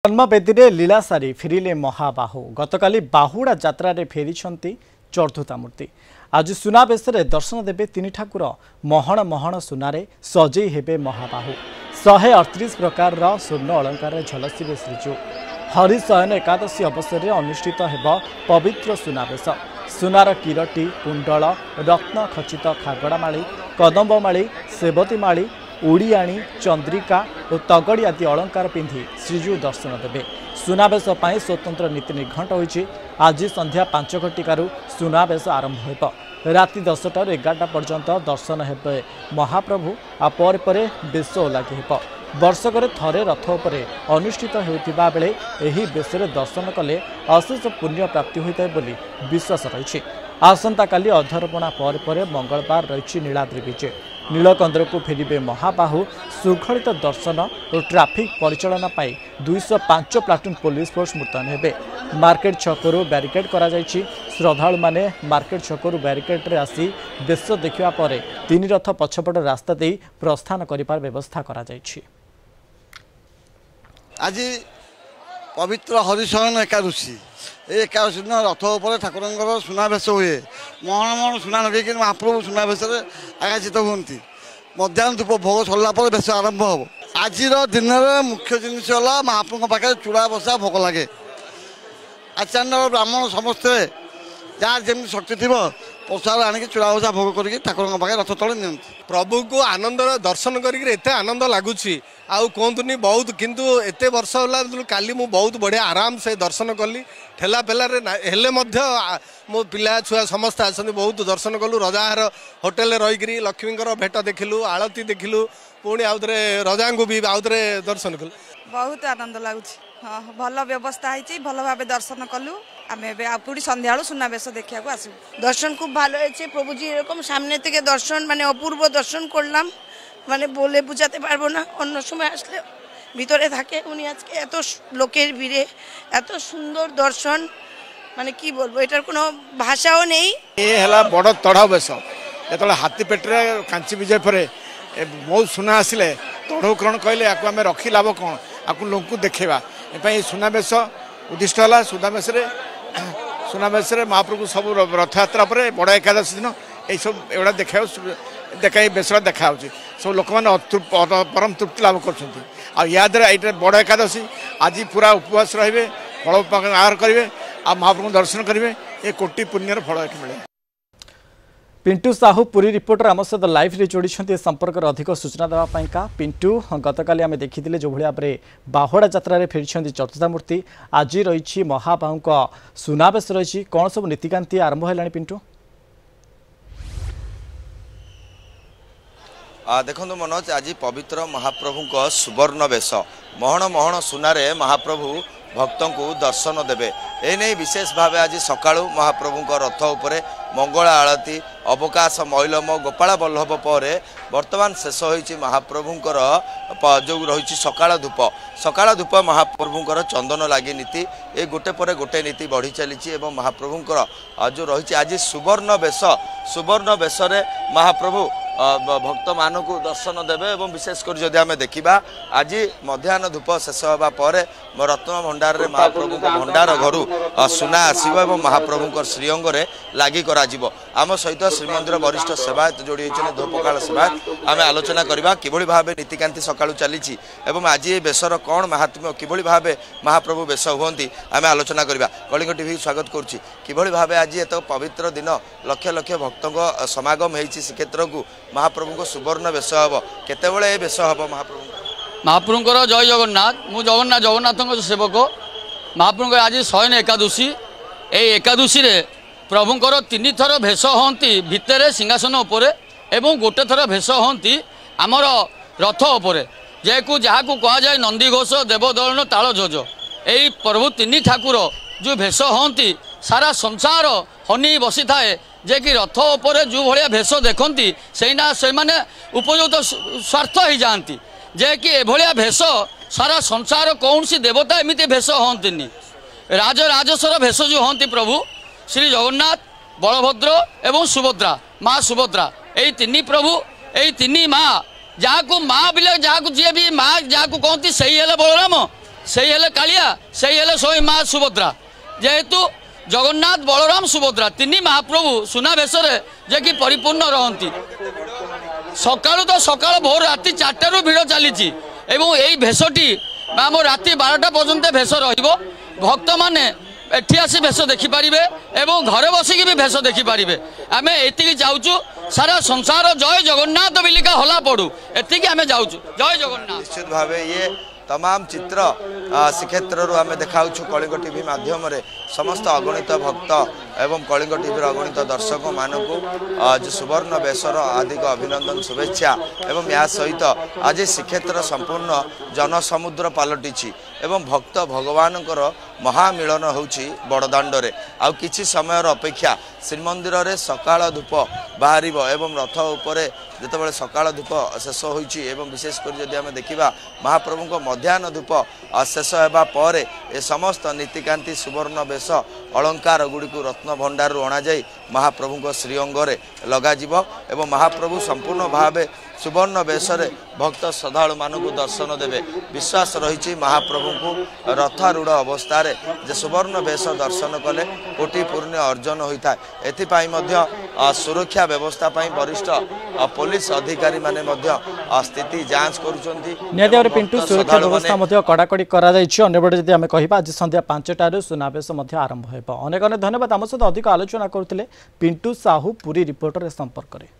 जन्मवेदी रे लीला सारी फिरिले महाबाहु गतकाली बाहुड़ा यात्रा रे फेरी चर्धुता मूर्ति आज सुनाबेश दर्शन देवे तीन ठाकुर महण महण सुनारे सजई हेबे महाबाहु 138 प्रकार स्वर्ण अलंकार झलसिबे श्रीजू हरिशयन एकादशी अवसर में अनुष्ठित हेब पवित्र सुनाबेश सुनार किरटी कुंडल रत्न खचित खागड़ामाली कदम्बमाली सेवतीमाली उड़ियाणी चंद्रिका और तगड़ी आदि अलंकार पिंधि श्रीजू दर्शन देवे सुनाबेश स्वतंत्र नीति निर्घंट होइछि। आज संध्या 5 घटिकारु सुनाबेश आरंभ होइब राति 10टा 11टा पर्यंत दर्शन हेबे महाप्रभु आ परे बेश लागि हेब वर्षकर थरे रथ उपरे अनुष्ठित हेउथिबा बेले एही बेशरे दर्शन कले अशेष पुण्य प्राप्ति होइतै बोली विश्वास रहिछि। आसंता काली अधरपणा परे मंगलवार रहिछि नीलाद्रि विजय नीलकंदर को फेरिबे महाबाहु सुरक्षित दर्शन और ट्राफिक परिचालना पाई 205 प्लाटून पुलिस फोर्स मुतयन हेबे। मार्केट छकरू बैरिकेड करा जायछि। श्रद्धालु माने मार्केट छकरू बैरिकेड रे आसी बेश देखिबा परे तीन रथ पछपट रास्ता दे प्रस्थान करिपार व्यवस्था करा जायछि। आज पवित्र हरिशयन एकादशी एकादशी दिन रथ उपर ठाकुर सुनाबेश हुए महण महण सुना लगे महाप्रभु सुनाबेश आकाशित हमें मध्याह्न धूप भोग सरला बेश आरंभ हम। आज दिन में मुख्य जिनस महाप्रभु पाखे चूड़ा बसा भोग लगे आचार्य ब्राह्मण समस्ते जार जमी शक्ति थी प्रसाद आणिक चूड़ा बसा भोग करके ठाकुर पाखे रथ तले नि प्रभु को आनंद दर्शन करते आनंद लगुच कहतुनि बहुत किंतु एत वर्ष है काली मु बहुत बढ़िया आराम से दर्शन कली ठेला पेलारे हेले मो पिला छुआ समस्त आसती बहुत दर्शन कलु रजार होटेल रहीकि लक्ष्मी भेट देखिलु आलती देखिलु पुणी आउ थे रजा को भी आउ थे दर्शन कलु बहुत आनंद लगुच। हाँ भल व्यवस्था है भल भाव दर्शन कलु आम पूरी सन्ध्या सुनाबेश देखा आसू दर्शन खूब भालो है प्रभु जी एरकम सामने থেকে दर्शन माने अपूर्व दर्शन করলাম মানে বলে বোঝাতে পারবো না অন্য সময় আসলে ভিতরে থাকে উনি আজকে এত লোকের ভিড়ে এত সুন্দর দর্শন মানে কি বলবো এটার কোনো ভাষাও নেই। এই হলা বড় তড় বেশ যেতলে হাতি পেটরে কাঞ্চি বিজয় পরে বহুত সুনা আসলে তড়ৌকরণ কইলে আকু আমি রখি লাভ কোন আকু লোকକୁ দেখেবা এপাই সুনাবেশ উদ্দিষ্ট হলা सुनाबेश महाप्रभु सब रथयात्रा पर बड़ एकादशी दिन यही एगुड़ा देखा बेसरा देखा सब लोक मैंने परम तृप्ति लाभ कर बड़ एकादशी आज पूरा उपवास रे फल आहार करेंगे आ महाप्रभु दर्शन करेंगे ये कोटि पुण्यर फल ये मिले। पिंटू साहू पुरी रिपोर्टर आम सहित लाइव रे जोड़ी संपर्क अधिक सूचना देवाई का पिंटू गतकाली आम देखी जो भाव में बाहुड़ा यात्रा फेरी चतुर्था मूर्ति आज रही महाबाहु सुनाबेश रही कौन सब नीतिकांति आरंभ है पिंटू? देखो मनोज आज पवित्र महाप्रभु सुवर्ण बेश महण महण सुनारे महाप्रभु भक्तों को दर्शन देवे एने विशेष भाव आज सकाळु महाप्रभु रथ उपरे मंगल आलती अवकाश मैलम गोपाल बल्लभ पर वर्तमान शेष होइछि महाप्रभुंकर जो रही सकाळ धूप महाप्रभुंकर चंदन लगी नीति ए गोटे पर गोटे नीति बढ़ी चली महाप्रभुंकर जो रही आज सुवर्ण बेश महाप्रभु भक्त मान को दर्शन देवे और विशेषकर जदि आम देखा आज मध्याह्न धूप शेष होगा पर रत्न भंडार रे महाप्रभु भंडार घर सुना आसो महाप्रभु श्रीअंग लगी आम सहित श्रीमंदिर वरिष्ठ सेवायत जोड़ी होती धूपकाल सेवायत आम आलोचना करवा किभली भाव नीतिकांति सकाळु चली आज ये बेसर कौन महात्म्य किभली भाव महाप्रभु बेस हुंती आम आलोचना करवा। कलिंग टीवी स्वागत करुच्ची किभली भाव आज ये तो पवित्र दिन लक्ष लक्ष भक्तों समागम होती श्रीक्षेत्र को महाप्रभु को सुवर्ण बेश हम केतबेले बेश हम महाप्रभुंर जय जगन्नाथ मु जगन्नाथ सेवक महाप्रभु आज शयन एकादशी ए एकादशी रे प्रभुंर तीन थर भेष हंती भितर सिंहासन उपरे एवं गोटे थर भेष हंती आमर रथ उपरे जेकु जहाँ को कह जाए नंदीघोष देवदलन ताल जोज यही प्रभु तीन ठाकुर जो भेष हंती सारा संसार हनी बसी थाए जे कि रथ उपरे जो भाया भेष देखती से माने उपयुक्त स्वार्थ हो जाती जे कि एभलिया भेष सारा संसार कौन सी देवता एमती भेष हंती राजराजेश्वर भेष जो हंती प्रभु श्री जगन्नाथ बलभद्र एवं सुभद्रा माँ सुभद्रा यही तीन प्रभु यही तीन माँ जहाँ को माँ बिले जहाँ को जी भी माँ जहाँ को कहती से ही बलराम সেই হেলে কালিয়া সেই হেলে স্বয়ং মা সুভদ্রা যেহেতু জগন্নাথ বলরাম সুভদ্রা তিনি মহাপ্রভু সুনাবেশরে যে কি পরিপূর্ণ রহନ୍ତି সকালু তো সকাল ভোর রাতি 4টাରୁ ভিড় চালিছি এবং এই ভেষটি আমার রাতি 12টা পর্যন্ত ভেষ রহিব ভক্ত মানে এটি আসি ভেষ দেখিপারে এবং ঘরে বসিকি भी ভেষ দেখিপারে আমি এতিকি যাচ্ছু সারা সংসার জয় জগন্নাথ বিলিকা হলা পড়ু এতিকি আমি যাচ্ছু জয় জগন্নাথ। निश्चित भाव ये तमाम चित्र श्रीक्षेत्र आम देखा कलिंग टीवी मध्यम समस्त अगणित भक्त एवं कलिंग टीवी अगणित दर्शक मानक जो सुवर्ण बेसर आदि अभिनंदन शुभेच्छा एवं या सहित आज श्रीक्षेत्र संपूर्ण जनसमुद्र पलटि एवं भक्त भगवान महामिलन होउछि बड़दाण्डरे आउ किछि समय अपेक्षा श्रीमंदिर रे सकाळ धूप बाहर एवं रथ उपरे जितेबाला सकाळ धूप शेष होइछि एवं विशेषकर जदि आम देखा महाप्रभु मध्याह्न धूप शेष होगा पर ए समस्त नीतिकांति सुवर्ण बेश अलंकार गुड़ी रत्न भंडार अणा जाई महाप्रभु श्रीअंगे लगाजिब एवं महाप्रभु संपूर्ण भाव सुवर्ण बेशरे भक्त श्रद्धालु मानक दर्शन देवे विश्वास रही महाप्रभु को रथारूढ़ अवस्था जे सुवर्ण बेश दर्शन कले कोटि पुण्य अर्जन होता है एथिपाई मध्य सुरक्षा व्यवस्था वरिष्ठ पुलिस अधिकारी माने मध्य स्थिति जांच करुचंती निहाती पिंटू सुरक्षा व्यवस्था कड़ाकड़ी करपटे जदि आम कह आज संध्या 5टार सुनावेश आरंभ हो। अनेक अनेक धन्यवाद आम सहित अधिक आलोचना करते पिंटू साहू पुरी रिपोर्टर संपर्क में।